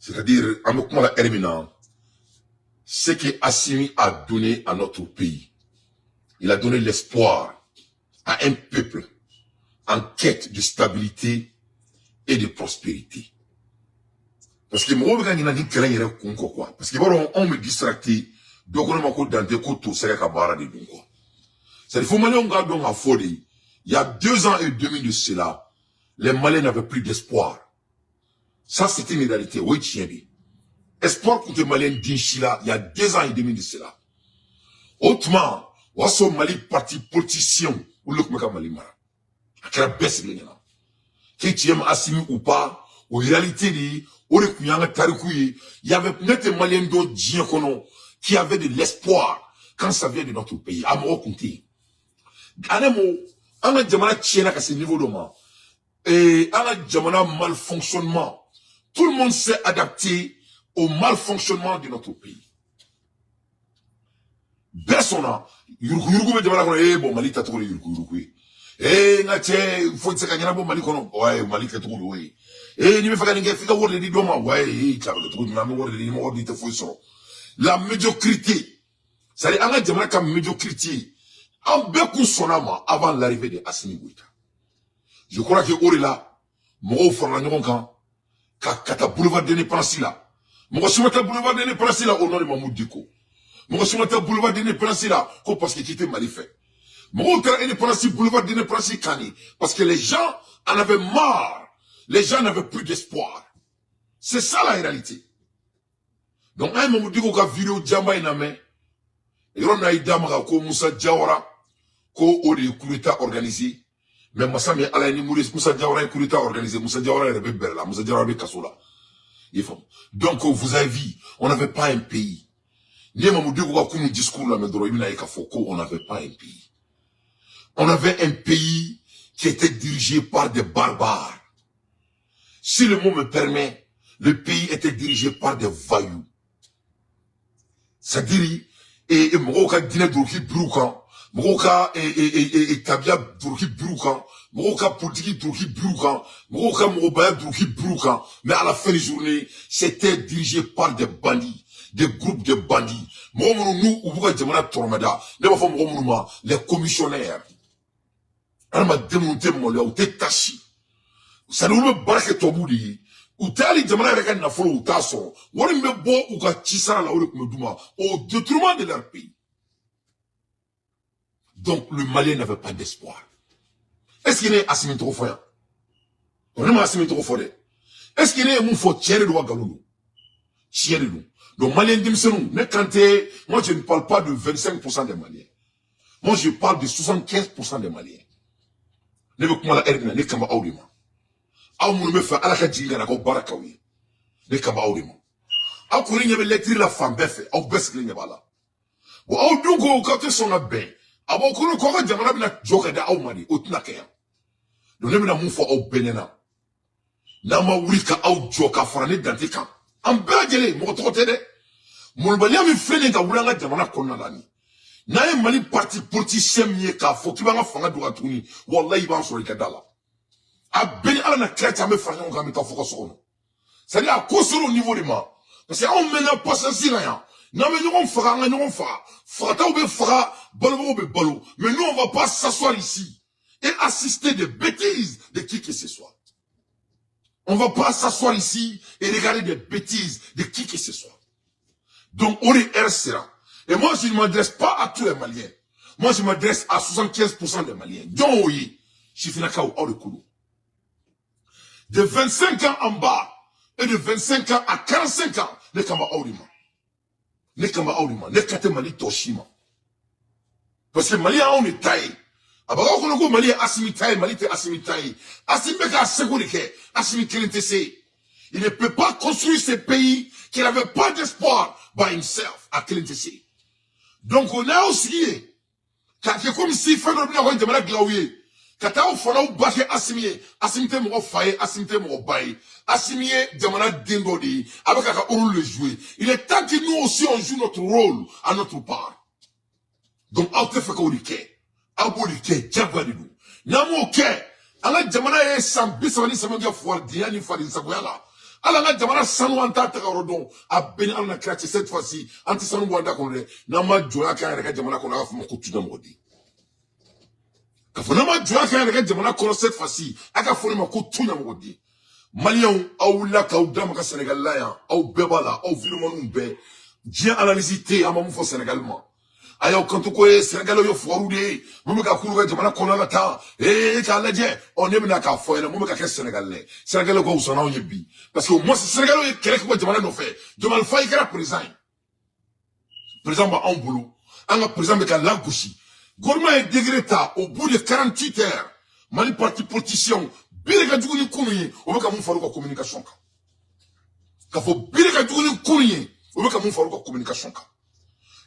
C'est-à-dire, ce que Assimi a donné à notre pays, il a donné l'espoir à un peuple en quête de stabilité et de prospérité. Parce que moi, parce que on me distracté, donc on m'a dans des côtes, c'est la barre de Dungo. C'est-à-dire, faut Maliens ont à Fodé. Il y a 2 ans et demi de cela, les Maliens n'avaient plus d'espoir. Ça, c'était une réalité. Oui, tiens, espoir contre les Maliens d'Inchila, il y a 2 ans et demi de cela. Autrement, on a Mali parti politicien, ou le Mali Mara. À quelle baisse le Nana. Qui tu aimes Assimi ou pas, en réalité, il y avait net Maliens d'autres qui avaient de l'espoir quand ça vient de notre pays. À moi, compter. Anemo, on a jamana tchena à ce niveau de moi. Et on a jamana malfonctionnement. Tout le monde s'est adapté au malfonctionnement de notre pays. Personne n'a. Yuruku be jamana kono bon Mali ta to yuruku. Ngache faut que ça bon Mali kono. Ouais Mali ka to oui. Ni me faka ninge fika word di doma ouais ka to na me word di mo word te faut so. La médiocrité. Ça dit on a jamana comme médiocrité. En beaucoup sonama avant l'arrivée de Assimi Goïta. Je crois que Orila, mon frère Nyon Kata boulevard de Népansi là. Mon chimata boulevard de Népansi là au nom de Mahmoud Diko. Mon chimata boulevard de Népansi là, parce qu'il était mal fait. Mon terrain Népansi boulevard de Népansi Kani. Parce que les gens en avaient marre. Les gens n'avaient plus d'espoir. C'est ça la réalité. Donc, un Mahmoud Diko ka vidéo Djamba iname. Et on a eu Damara ko Moussa Diawara. Ko o de coup d'état organisé. Mais Massa mais ala ni Moussa Diawara coup d'état organisé. Moussa Diawara est belle Moussa Diawara est Kassola. Donc vous avez vu, on n'avait pas un pays. Ni Mamoudou ko ko discours là mais droit il n'a qu'à Foko, on n'avait pas un pays. On avait un pays qui était dirigé par des barbares. Si le mot me permet, le pays était dirigé par des voyous. C'est-à-dire et Moroka Dine Droki Broukan. Moroka et Tabia Droki Broukan. Moroka politique Droki Broukan. Moroka Morobaya Droki Broukan. Mais à la fin de la journée, c'était dirigé par des bandits. Des groupes de bandits. Nous, Oubuka Djamana Tormada. Les commissionnaires. On m'a démonté mon lait, ou t'es tachi. Ça nous me barque ton bout de ou t'as les Djamana avec un afro ou t'as son. Ou on me bo ou ka tissa la ou le Koumedouma. Au détriment de leur pays. Donc, le Malien n'avait pas d'espoir. Est-ce qu'il est Assimi trop fort? On est Assimi trop fort. Est-ce qu'il est mon fort tirer de Ouagalou? Tirer de nous. Donc, Malien Dimsenou, moi je ne parle pas de 25% des Maliens. Moi je parle de 75% des Maliens. Ne me comment la herbe ne kama aurima. Aou me fait à la kadjinga na ko barakawi. Ne kama aurima. Aou kuri nyebe lettre la femme befe, aou besk le nyebala. Bo aou dungo quand son abbe. Abo kono ko ka jamana bina joka da aou mani otuna kaya. Do ne bina mufo aou benena. Na ma wulika aou joka farane dantika. Am belajele mo to tede. Mo balia mi frene ka wulanga jamana konna lani. Na ye Mali parti politicien miye ka fo ki banga fanga duga tuni wallahi ban so ikadala. A beni ala na kreta me fanga ngam ka fo ko sono. C'est à cause au niveau de moi. Parce que on mena pas ça si rien. Non mais nous on fera, Frata ou be fera, balo ou be balo. Mais nous on va pas s'asseoir ici et assister des bêtises de qui que ce soit. On va pas s'asseoir ici et regarder des bêtises de qui que ce soit. Donc on est RCA. Et moi, je ne m'adresse pas à tous les Maliens. Moi, je m'adresse à 75% des Maliens. Donc, oui, je suis hors de Koulou. De 25 ans en bas, et de 25 ans à 45 ans, les Kama Aurima. Les Kama Aurima. Les Kate Mali Toshima. Parce que Mali a on est taillé. Abaga Konogo Mali est Assimi taillé, Mali est Assimi taillé. Assimi Beka Segurike, Assimi Kelentese. Il ne peut pas construire ce pays qui n'avait pas d'espoir by himself à Kelentese. Donc on a aussi, c'est comme si Fedor Bina Roi de Malak Glaouye, Kata ou Fala ou Baké Assimié, Assimité Moro Faye, Assimité Moro Baye, Assimé Djamana Dingodi, avec un rôle le jouer. Il est temps que nous aussi on joue notre rôle à notre part. Donc, on te fait qu'on l'ike, on l'ike, Djabba de nous. Namo ke, ala Djamana est sans bisani, ça m'a dit à Fouar, Diani Fadi Sagoyala. ala nga jamana sanu anta ta rodon a beni ala na cette fois-ci anti sanu wanda ko re na ma joya ka re ka jamana ko na fa ko tuda modi ka fo na ma joya ka re ka jamana ko cette fois-ci aka fo ma ko tuda modi Maliens aw la ka dama ka Sénégal la ya aw bebala aw filmonu be dia analysité amamu fo Sénégal ma ayo kanto ko Sénégal yo forude mo ka kulu ka jamana ko na ta ka laje on ne bina ka fo ela mo ka ke Sénégal le Sénégal ko usana o yebi parce que moi Sénégal yo kere ko jamana no fait Diomaye Faye kera président ba en boulot anga président be ka langushi gouvernement est dégreta au bout de 48 heures Mali parti politicien bireka duguni kunu o beka mun faru ko communication ka fo bireka duguni kunu o beka mun faru ko communication ka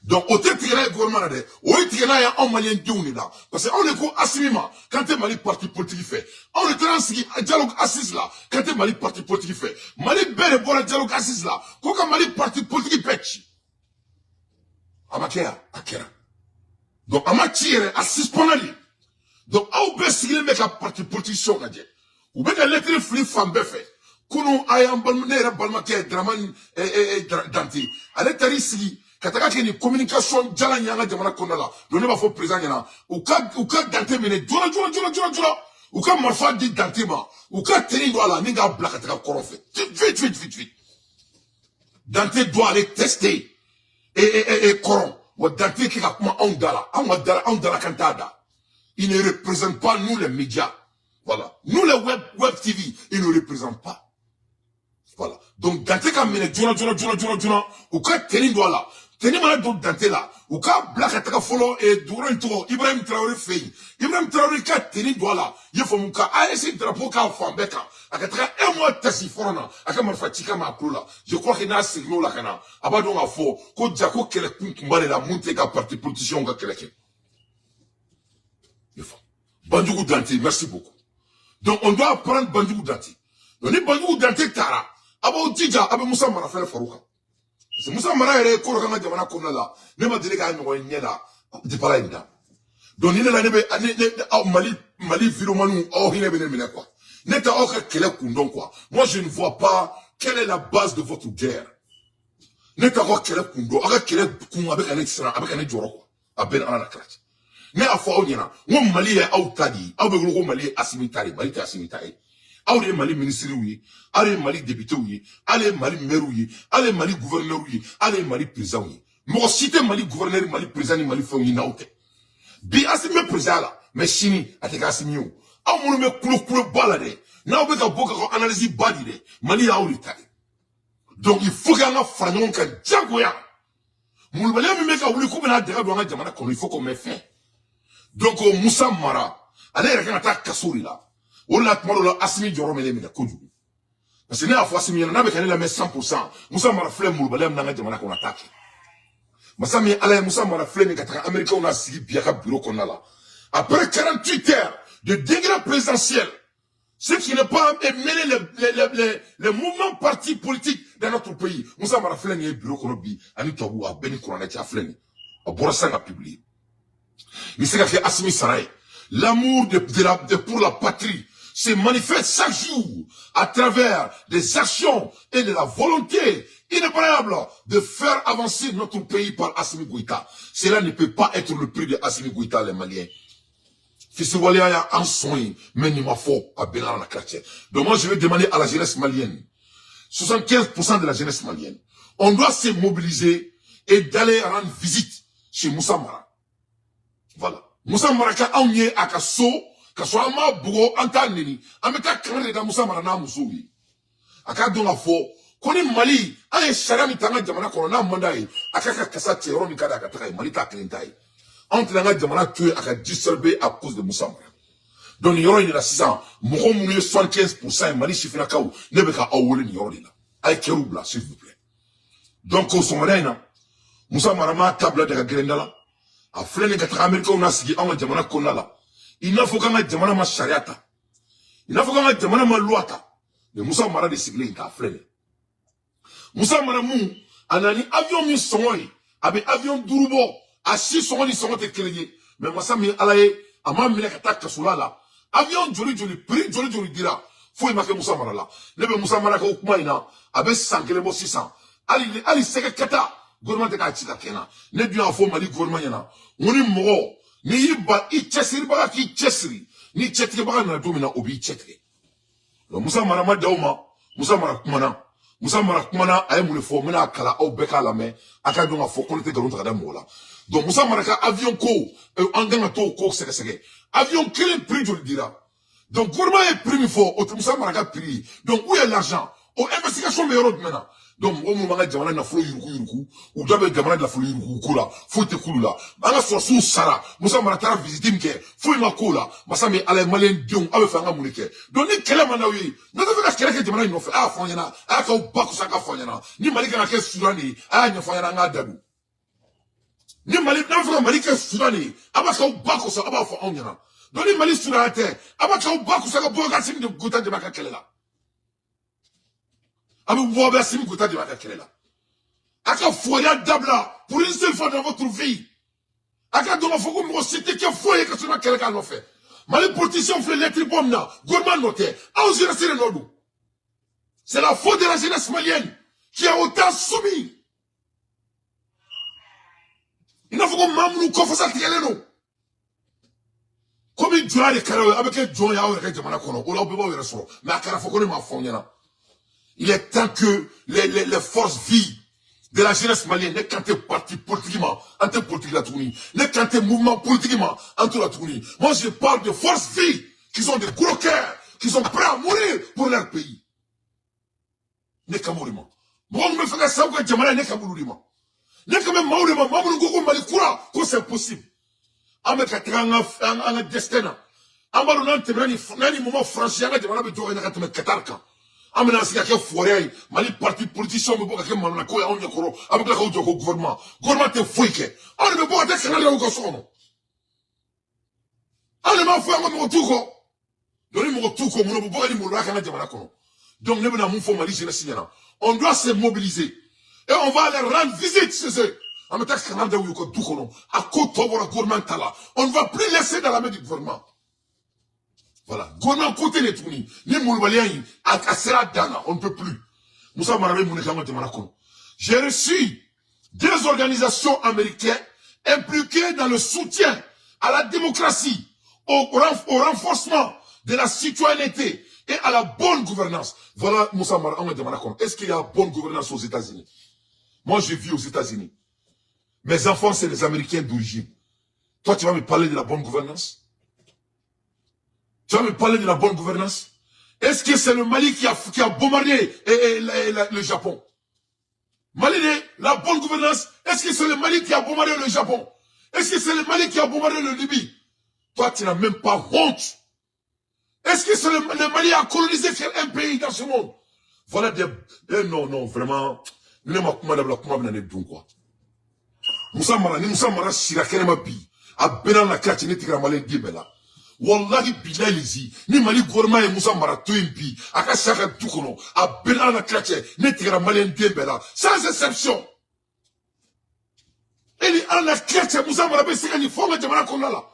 donc au tigana gouvernement de o tigana ya en malien diuni là parce que on est ko asimima quand tu Mali parti politique fait on est transgi dialogue assise là quand tu Mali parti politique fait Mali bere bon dialogue assise là ko ka Mali parti politique petch amakea akera donc amatiere assise ponali donc au besigile meka parti politique ngaje ou bien la lettre flip femme fait kuno ayam balmera balmake draman danti ale tarisi kataka ke ni communication jala nyanga jamana konala do ne ba fo président yana ou ka danté mene jora ou ka marfa di danté ma ou ka teni do ala ninga blaka taka korofe vite danté doit aller tester et koron wa danté ki ka kuma on dala kantada il ne représente pas nous les médias. Voilà. Nous, les web TV, ils ne représentent pas. Voilà. Donc, Dante ka mene, djuna, ou ka teni doa la. Teni mana do Dante la. Ou ka black ataka follow et duro intro, Ibrahim Traoré fei. Ibrahim Traoré ka teni doa la. Yefo muka, ASC drapeau ka fambeka. Akataka un mois tasi forona. Aka marfa chika ma akula. Je crois qu'il y a un signal là, kana. Abadon a fo. Ko jako kele kumbale la monte ka parti politicien ka keleke. Yefo. Bandjougou Dante, merci beaucoup. Donc, on doit apprendre Bandjougou Dante. Donc, les Bandjougou Dante Tara, Abo Djidja, Abe Moussa Mara fait le Farouka. C'est Moussa Mara et Korokanga Djamana Konala, Nema Delega Nyela, de Palaïda. Donc, il est là, Mali Viromanu, oh, il est venu quoi. Neta Oka Kele Kundon quoi. Moi, je ne vois pas quelle est la base de votre guerre. Neta Oka Kele Kundon, Oka Kele Kundon avec un extra, avec un Djoro quoi. Aben Anakrat. Mais à fois on y a, on Mali est outadi, on veut gros Mali asimitari, Mali asimitari. Allez Mali ministre oui, allez Mali député oui, allez Mali maire oui, allez Mali gouverneur oui, allez Mali président oui. Moi cité Mali gouverneur, Mali président, Mali fond y naote. Bi asime président là, mais chini ateka asimio. A mon me coulou balade. Na obeka boka ko analyse badi de, Mali a outadi. Donc il faut qu'on a fragnon ka djagoya. Mon balé me meka wuli ko bena dega do nga jamana ko il faut qu'on me fait. Donc, Moussa Mara, allez, il y a un kassouri là. On l'a demandé à Assimi Djoromele, mais Kodjou. Parce que, la fois, Assimi, on a avec la 100%. Moussa Mara flemme, Moulbalem, n'a pas qu'on attaque. Moussa Mara flemme, les Américains, on a signé Biaka bureau qu'on a là. Après 48 heures de dégrès présidentiel, ce qui n'est pas mêler les mouvements partis politiques dans notre pays. Moussa Mara flemme, il y a bureau qu'on a dit, Ani Tabou, à Beni Kouraneti, à flemme. À Borassan a publié. Il s'est fait Assimi Saray. L'amour pour la patrie se manifeste chaque jour à travers des actions et de la volonté inébranlable de faire avancer notre pays par Assimi Goïta. Cela ne peut pas être le prix de Assimi Goïta, les Maliens. Fils Walia en soin, mais il m'a fort à Bénin la chrétienne. Donc moi je vais demander à la jeunesse malienne, 75% de la jeunesse malienne, on doit se mobiliser et d'aller rendre visite chez Moussa Mara. Voilà. Moussa Maraka a unye akaso, kaso ama bugo antanini, ameka kare da Moussa Marana Moussoui. Aka donga fo, koni Mali, aye sharami tanga jamana korona mandai, akaka kasate romi kada akataka Mali ta klintai. Entre langa jamana tué aka disturber à cause de Moussa Mara. Donc yoro ni la 600, mouron mouye 75% Mali chifina kaou, nebeka awole ni yoro la. Aye keroubla, s'il vous plaît. Donc au Somalien, Moussa Marama table de la Grendala. A flene kataka Amerika unasigi anga jamana konala. Inafo kanga jamana ma shariata. Inafo kanga jamana ma luata. Mais Moussa Mara de sigle inka flene. Moussa Mara mou, anani avion mi songoi, abe avion durubo, asi songoni songote keleye. Mais Moussa mi alaye, ama mine kataka sulala. Avion joli prix joli dira. Faut y marquer Moussa Marala. Ne be Moussa Maraka ou Koumaïna, avec 100 km 600. Ali seke kata, gouvernement te ka chika kena. Ne du en faux Mali gouvernement yana. Moni moro, ni yiba, i chesiri baga ki chesiri. Ni chetri baga na domina obi chetri. Moussa Marama daouma, Moussa Marakumana. Moussa Marakumana aye moule fo, mena akala au beka la me, aka donga fo konete galon takada mola. Donc Moussa Maraka avion ko, angana to ko seke. Avion quel prix je le dira. Donc gouvernement est prix fort, Moussa Maraka prix. Donc où est l'argent? Aux investigations meilleures maintenant. Donc au moment où jamana na flo yuruku, ou d'abord jamana na flo yuruku kula, faut te kula. Banga so sous sara, Moussa Maraka visiter mke, faut ma kula, massa me ala malien dion, ave fanga muleke. Donc ni kele manawi, na devez kele ke jamana ino fait, ah fonyana, ah ka baku saka fonyana. Ni malika na ke sudani, ah nya fonyana nga dabu. Ni malika na fanga malika sudani, aba ka baku sa aba fo onyana. Donc ni malika sudani, aba ka baku saka boga sim de gota de maka kele la. Abe Wabla Simi Gouta de Makakelela. Aka foya dabla pour une seule fois dans votre vie. Aka doma foko mo cité que foya que sur Makeleka l'ont fait. Mali politiciens fait lettre bomna, gourmand noté. A osé rester le nordou. C'est la faute de la jeunesse malienne qui a autant soumis. Il n'a pas que Mamou Kofasa Tieleno. Comme il doit les carreaux avec un John Yao et Jamanakono, ou là où il ressort. Mais à Carafokone m'a fondu là. Il est temps que les forces vives de la jeunesse malienne ne cantent parti politiquement, entre politique la tournie, ne cantent mouvement politiquement, entre la tournie. Moi, je parle de forces vives qui sont des gros cœurs, qui sont prêts à mourir pour leur pays. Ne kamorima. Moi, je me fais ça que Jamana ne kamorima. Ne kamem maourima, mamour gogo malikura, que c'est impossible. Ameka un destin. Amalo nante nani moment franchi, anga Jamana be doga na katme katarka. Amena sika ke forey Mali parti politicien me boka ke manana ko ya onye koro abukla ko joko gouvernement te foike on me boka te kanale ko sono on me fo ngo tuko doni mo tuko mo boka ni mo raka na jamana kono donc ne bena mon fo Mali jeunesse yana on doit se mobiliser et on va aller rendre visite chez eux on me taxe kanale de ko tuko no a ko to bora gouvernement tala on ne va plus laisser dans la main du gouvernement. Voilà. Gouvernement côté les tournis. Ni Mouloubalien, à Sera Dana, on ne peut plus. Moussa Marabé Mounekama de Manakon. J'ai reçu des organisations américaines impliquées dans le soutien à la démocratie, au renforcement de la citoyenneté et à la bonne gouvernance. Voilà Moussa Marabé de Manakon. Est-ce qu'il y a bonne gouvernance aux États-Unis? Moi, j'ai vu aux États-Unis. Mes enfants, c'est les Américains d'origine. Toi, tu vas me parler de la bonne gouvernance? Tu vas me parler de la bonne gouvernance? Est-ce que c'est le Mali qui a bombardé le Japon? Mali, la bonne gouvernance, est-ce que c'est le Mali qui a bombardé le Japon? Est-ce que c'est le Mali qui a bombardé le Libye? Toi, tu n'as même pas honte. Est-ce que c'est le Mali qui a colonisé un pays dans ce monde? Voilà des... non, vraiment... Moussa Mara, Shirakenema Bi, a Benan la Kachine Tigramalé Dibela. Wallahi bilailizi ni Mali gouvernement et Moussa Marato impi aka saka tukono a bela na krache ne tigara malien dembela sans exception eli ana krache Moussa Marabe sika ni fonga jamana konala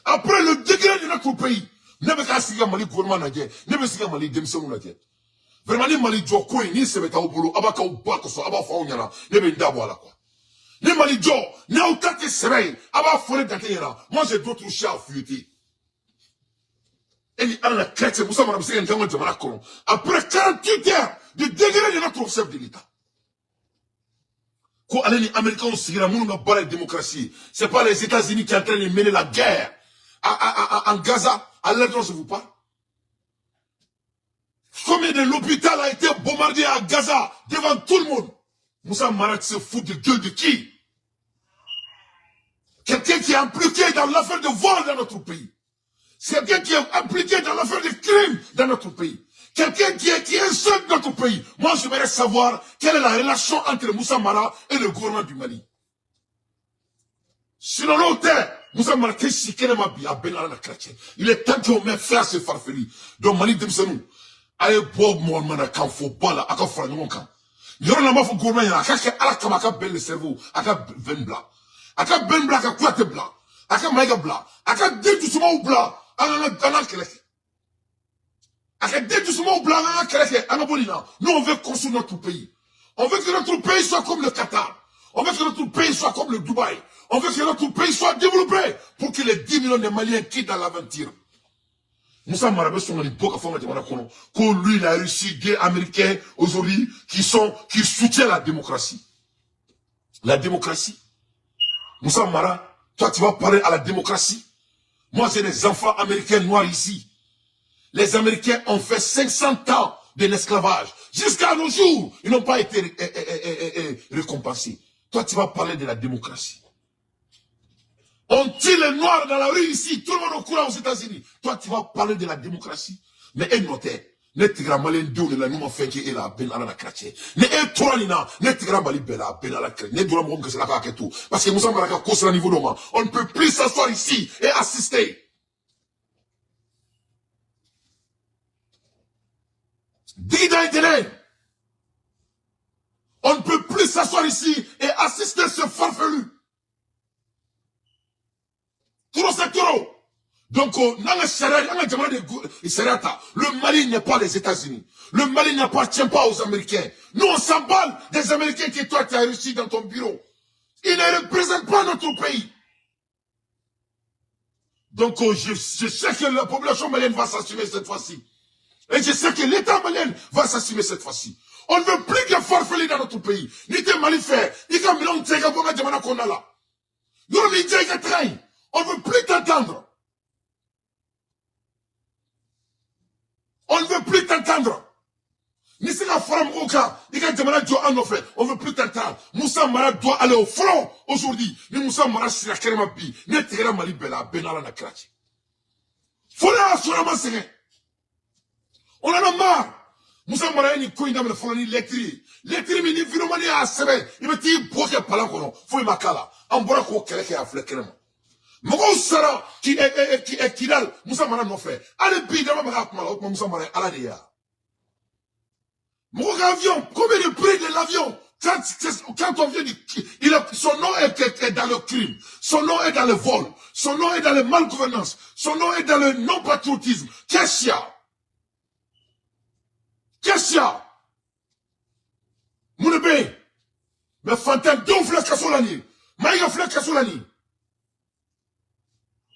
après le degré de notre pays ne be ka sika Mali gouvernement na je ne be sika Mali demsonu na je vraiment ni Mali joko ni sebeta obolo abaka obako so aba fa onyana ne be ndabo ala quoi ni Mali jo na utake serai aba fole datera moi j'ai d'autres chats à fuiter. Après 48 heures de degré de notre chef de l'État. Quand les Américains ont la démocratie, c'est pas les États-Unis qui sont en train de mener la guerre en Gaza, à l'heure dont je vous parle. Combien de l'hôpital a été bombardé à Gaza devant tout le monde? Moussa Marat se fout de gueule de qui? Quelqu'un qui est impliqué dans l'affaire de vol dans notre pays. C'est quelqu'un qui est impliqué dans l'affaire de crimes dans notre pays. Quelqu'un qui insulte notre pays. Moi, je voudrais savoir quelle est la relation entre Moussa Mara et le gouvernement du Mali. Sinon, l'auteur, Moussa Mara, il est temps qu'on met fin à ce farfelu. Donc, Mali Demsenou, aye Bob Mohamed, quand faut pas là, à quand faut nous quand. Il y a un homme au gouvernement, à quand bel le cerveau, à quand ben blanc. À quand ben blanc, à quoi te blanc. À quand maïga blanc. À quand deux doucement ou blanc. Nous, on veut construire notre pays. On veut que notre pays soit comme le Qatar. On veut que notre pays soit comme le Dubaï. On veut que notre pays soit développé pour que les 10 millions de Maliens quittent dans l'aventure. Moussa Marabé sont les beaux que lui, la Russie, des Américains aujourd'hui qui soutiennent la démocratie. La démocratie. Moussa Mara, toi tu vas parler à la démocratie. Moi j'ai des enfants américains noirs ici. Les Américains ont fait 500 ans de l'esclavage. Jusqu'à nos jours, ils n'ont pas été récompensés. Toi tu vas parler de la démocratie. On tire les noirs dans la rue ici, tout le monde au courant aux États-Unis. Toi, tu vas parler de la démocratie. Mais elle notait, ne tigra malin d'où la nous fait qui est là, ben à la craché. Ne est toi, ne tigra mali bella, ben à la craché. Ne doit me que c'est la craque tout. Parce que nous sommes à la cause à niveau d'homme. On ne peut plus s'asseoir ici et assister. Dis dans Internet. On ne peut plus s'asseoir ici et assister ce farfelu. Donc, le Mali n'est pas les États-Unis. Le Mali n'appartient pas aux Américains. Nous, on s'emballe des Américains que toi, tu as réussi dans ton bureau. Ils ne représentent pas notre pays. Donc, je sais que la population malienne va s'assumer cette fois-ci. Et je sais que l'État malien va s'assumer cette fois-ci. On ne veut plus de farfeller dans notre pays. Ni de Mali faire, ni de Milan Tega Bonga Djamana Konala. On ne veut plus t'entendre. On ne veut plus t'entendre. Ni si la femme Roka, ni quand Djamana Djo en fait, on ne veut plus t'entendre. Moussa Mara doit aller au front aujourd'hui. Ni Moussa Mara si la Kerema Bi, ni Tigera Mali Bella, Benala na Krachi. Faut la assurer serré. On en a marre. Moussa Mara ni coin dans le fond ni lettre. Lettre mais ni virement ni à sebe. Il me dit boke palakono. Faut makala. En bora ko keleke a flekerema. Mogo sara qui est kidal. Moussa Mara non fait. Allez bi dans ma rakma Moussa Mara ala dia. Mogo avion, combien de prix de l'avion? Quand on vient son nom est dans le crime, son nom est dans le vol, son nom est dans la malgouvernance, son nom est dans le non-patriotisme. Qu'est-ce qu'il y a? Qu'est-ce qu'il y a? Mounebe, mais Fantin, deux fleurs Kassolani, Maïga fleurs Kassolani.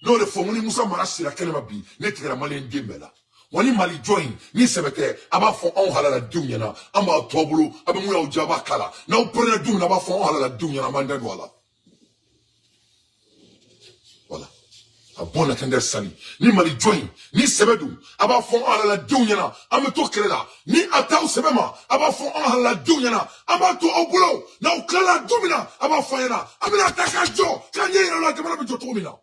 Non, le fond, on est Moussa Marashi, la Kalemabi, n'est-ce la Malien Dembela. On est Mali join, ni sebete, aba fond on halala dumyana, amba tobulu, aba mouya ou djaba kala. Na ou prene dum, aba fond on halala dumyana, manda douala. Voilà. A bon attendre sali. Ni Mali join, ni sebedou, aba fond on halala dumyana, ame to krela. Ni ata ou sebema, aba fond on halala dumyana, aba to au boulot, na ou krela dumina, aba fond yana, amina taka jo, kanye yana, kamana bijo tomina.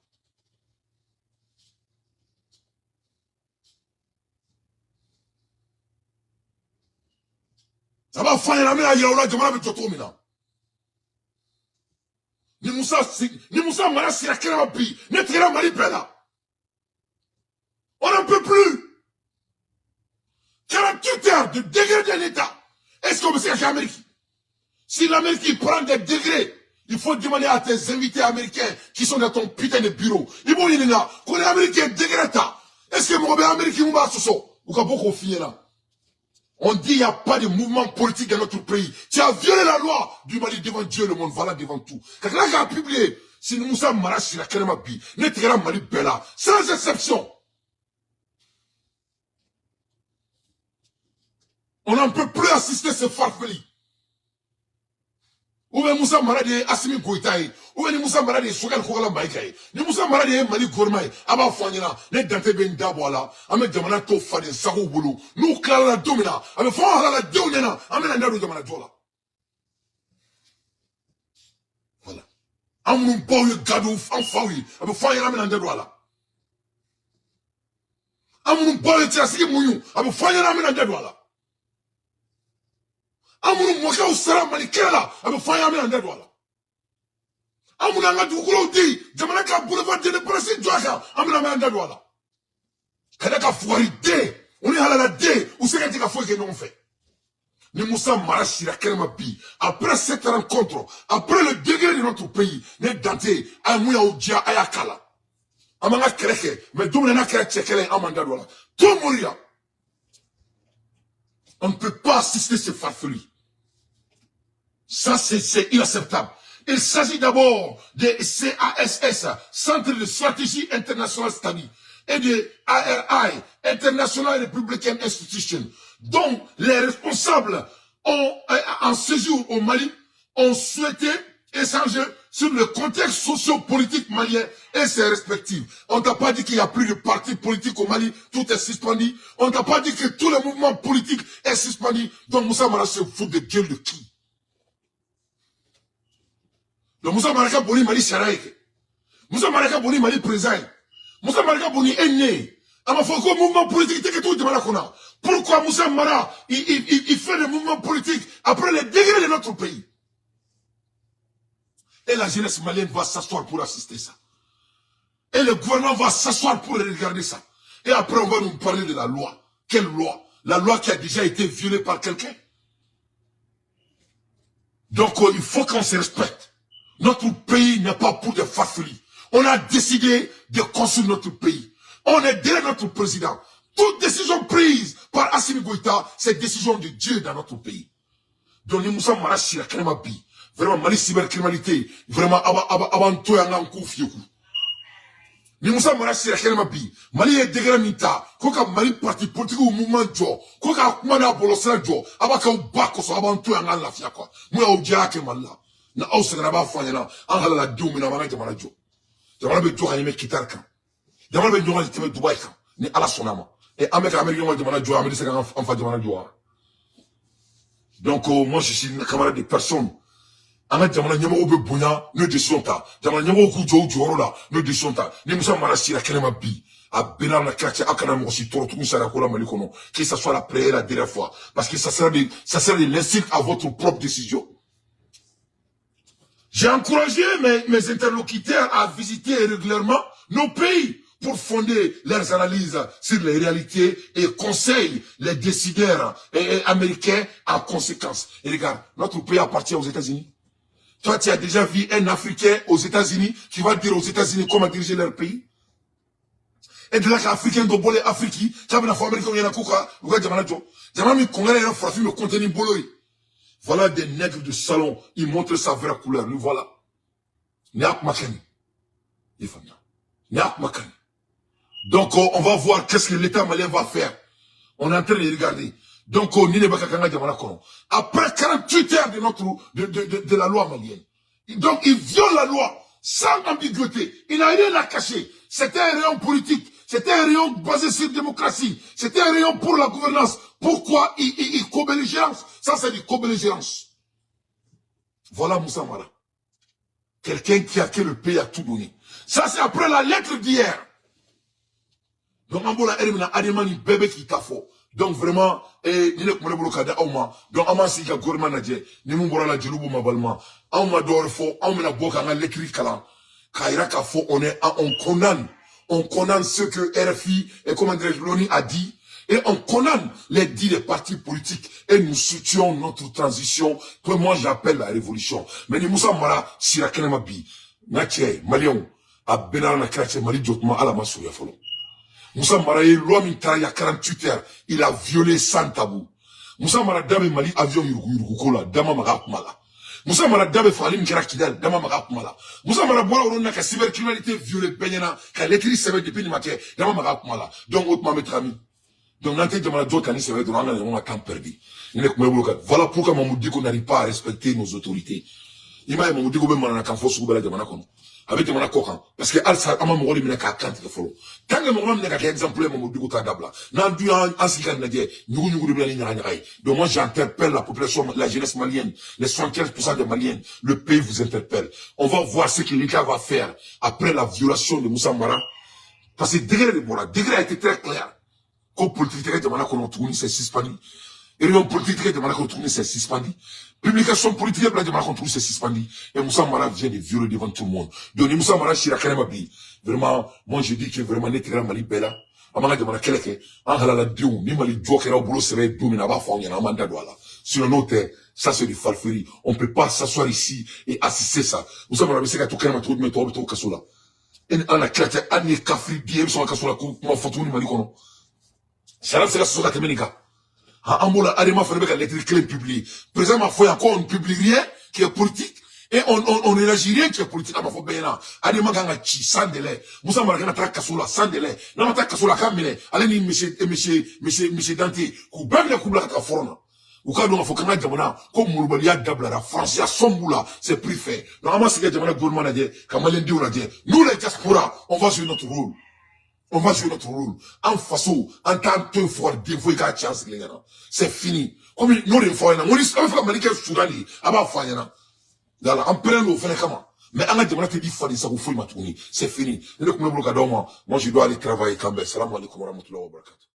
Ça va faire la meilleure yaoula jamana be joto mina. Ni Moussa Mara si la kera bi, ne tira Mali bella. On n'en peut plus. 48 heures de degré de l'État. Est-ce qu'on peut dire qu'Amérique? Si l'Amérique prend des degrés, il faut demander à tes invités américains qui sont dans ton putain de bureau. Ils vont dire là, qu'on est américain degré ta. Est-ce que mon américain ou pas sous ou qu'on peut confier là? On dit qu'il n'y a pas de mouvement politique dans notre pays. Tu as violé la loi du Mali devant Dieu, le monde, voilà devant tout. Quand là, a publié, si Moussa Mara, si la Kalema Bi, n'est-ce Mali Bella, sans exception. On n'en peut plus assister ce farfeli. Ou bien Moussa Mara de Assimi Goïtaï, ou bien Moussa Mara de Sogal Kogala Maïkaï, ni Moussa Mara de Mali Gourmaï, Aba Fanyana, ne Dante Ben Daboala, Ame Damana Tofa de Sarou Boulou, nous Clara la Domina, Ame Fanyana la Domina, Ame Nandaro Damana Dola. Voilà. Amun Boy Gadou, Enfawi, Ame Fanyana Nandadouala. Amun Boy Tiasiki Mounou, Ame Fanyana Nandadouala. Amun Moka ou Sara Malikela, Ame Fanyana Nandadouala. Amun Anga Doukoulou di, Jamanaka Boulevard de Presi Djaka, Amun Nandadouala. Kadaka Fouari D, on est à la D, où c'est qu'il y a que non fait. Ni Moussa Marashi, la Kermabi, après cette rencontre, après le degré de notre pays, n'est Dante, Amouya Oudja, Ayakala. Amanga Kreke, mais Doumena Kreke, Amanda Douala. Tout mourir. On ne peut pas assister ces farfelues. Ça, c'est inacceptable. Il s'agit d'abord de CASS, Centre de Stratégie Internationale Stabilité, et de ARI, International Republican Institution, dont les responsables en séjour au Mali ont souhaité échanger sur le contexte socio-politique malien et ses respectifs. On t'a pas dit qu'il n'y a plus de partis politiques au Mali, tout est suspendu. On t'a pas dit que tout le mouvement politique est suspendu. Donc Moussa Mara se fout de gueule de qui? Donc Moussa Maraka Boni Mali Saraïk. Moussa Maraka Boni Mali présent. Moussa Maraka Boni est né. Alors faut que le mouvement politique que tout le monde. Pourquoi Moussa Mara il fait le mouvement politique après les degrés de notre pays? Et la jeunesse malienne va s'asseoir pour assister ça. Et le gouvernement va s'asseoir pour regarder ça. Et après, on va nous parler de la loi. Quelle loi? La loi qui a déjà été violée par quelqu'un. Donc, il faut qu'on se respecte. Notre pays n'est pas pour des farfelis. On a décidé de construire notre pays. On est derrière notre président. Toute décision prise par Assimi Goïta, c'est décision de Dieu dans notre pays. Donc, nous sommes Marachi, la Kremabi. Vraiment, Mali cybercriminalité, vraiment, avant tout, il y a un coup fieku. Ni Moussa Marachi, la Kremabi. Mali est dégramita. Koka Mali parti politique ou mouvement jo. Koka Kumana Bolosa jo. Abaka ou Bako, so avant tout, il y a un lafia quoi. Moi, au Diake Mala. Na au Sagraba Fanyana. Angala la Diou, mina Mana Jamana Jo. Jamana be Jo, Hanime Kitarka. Jamana be Jo, Hanime Dubai. Ni Ala Sonama. Et Américain, Jamana Jo, Américain, Enfant Jamana Jo. Donc, moi, je suis une camarade de personnes. Anga jamana nyama obe bonya no décision ta jamana nyama ku jo joro la no décision ta ni Moussa Mara sira kelema bi a bena na kache akana mo si toro tout ça la kola Mali kono que ça soit la première et la dernière fois parce que ça sert de l'insulte à votre propre décision. J'ai encouragé mes interlocuteurs à visiter régulièrement nos pays pour fonder leurs analyses sur les réalités et conseiller les décideurs américains en conséquence. Et regarde, notre pays appartient aux États-Unis. Toi, tu as déjà vu un Africain aux États-Unis qui va dire aux États-Unis comment diriger leur pays? Et de là qu'Africain doit voler Afrique, tu as vu la fois américaine, il y a un kouka, ou quoi, Jamana Jo. Jamana mi Congolais, il y a un frappé, me contenu boloi. Voilà des nègres de salon, ils montrent sa vraie couleur, nous voilà. Niak Makani. Niak Makani. Donc, on va voir qu'est-ce que l'État malien va faire. On est en train de regarder. Donc, après 48 heures de la loi malienne. Donc, il viole la loi sans ambiguïté. Il n'a rien à cacher. C'était un rayon politique. C'était un rayon basé sur la démocratie. C'était un rayon pour la gouvernance. Pourquoi il co-belligérance? Ça, c'est du co-belligérance. Voilà Moussa Mara. Quelqu'un qui le pays a tout donné. Ça, c'est après la lettre d'hier. Donc, Ambola Erimina Ademani bébé qui t'a faux. Donc vraiment, donc amasi ka gouvernement nadje, ni mun bora la julubu mabalma, amma dor fo, amma boka nga l'écrit kalan. Kaira ka fo, on condamne ce que RFI et comment dirais-je, l'ONU a dit, et on condamne les dits des partis politiques, et nous soutenons notre transition, que moi j'appelle la révolution. Mais ni Moussa Mara, si la kenema bi, natche, Malion, a benar na krache, Mali jotma ala masouya folon. Moussa Mara est loi militaire il y a 48 heures. Il a violé sans tabou. Moussa Mara Dabe Mali avion Yurukola, Dama Marakmala. Moussa Mara Dabe Falim Kirakidel, Dama Marakmala. Moussa Mara Bola Orona, ka cybercriminalité violé Benyana, ka l'écrit sévère depuis le matin, Dama Marakmala. Donc, autre ma ami. Donc, n'entendez pas d'autres canaux sévères de l'année, on a temps perdu. Voilà pourquoi Mamoudi qu'on n'arrive pas à respecter nos autorités. Il m'a dit Mamoudi qu'on m'a dit qu'on faut bala de Manakono. Avec des manakokan. Parce que Alsa, Ama Mori Menaka Kant de Follow. Tant que mon n'a qu'un exemple, Mamoudi Gouta Dabla. Nandu en Sikan Nadie, nous nous Nyanai. Donc moi, j'interpelle la population, la jeunesse malienne, les 75% des Maliens. Le pays vous interpelle. On va voir ce que l'État va faire après la violation de Moussa Mara. Parce que le degré a été très clair. Comme politique de Manakon tourné, c'est suspendu. Et le politique de Manakon tourné, c'est suspendu. Publication politique de Manakon tourné, c'est suspendu. Et Moussa Mara vient de violer devant tout le monde. Donc, Moussa Mara, Chirakanemabi. Vraiment, moi, je dis que vraiment, n'est pas Mali Bella. Amanga de Manakeleke. Angala la Diou, ni Mali Djokera au boulot, c'est vrai, Doumina, va faire un mandat douala. Sur un autre, ça, c'est du falferie. On peut pas s'asseoir ici et assister ça. Moussa Mara, c'est qu'à tout cas, tout le monde, tout Kassola. Et on a claté, Annie Kafri, Diem, son Kassola, comment faut-on, Mali Kono. C'est la Soka Temenika. Ambola Adema fait avec la lettre clé publiée. Président m'a fait encore on ne publie rien qui est politique. Et on réagit rien qui est politique. À ma foi, ben là. Adema ganga chi, sans délai. Moussa Marakana tra kasoula, sans délai. N'a pas kasoula kamine. Allez ni monsieur Dante. Kou bam le koubla kata forna. Ou quand on a fait qu'on jamana, comme Mouroubalia Dabla, la France, il y a Somboula, c'est plus fait. Normalement, c'est que jamana gouvernement a dit, Kamalien Diou a dit, nous les diaspora, on va jouer notre rôle. On va jouer notre rôle. En façon, en tant que fort, dévoué qu'à chance, c'est fini. Comme nous les fois, on dit, on fait comme les Soudani, avant Fayana. En prenant le fait comment. Mais en a jamana te dit, Fadi, ça vous fout, c'est fini. Moi, je dois aller travailler quand même. Salam alaikum wa rahmatullahi wa barakatuh.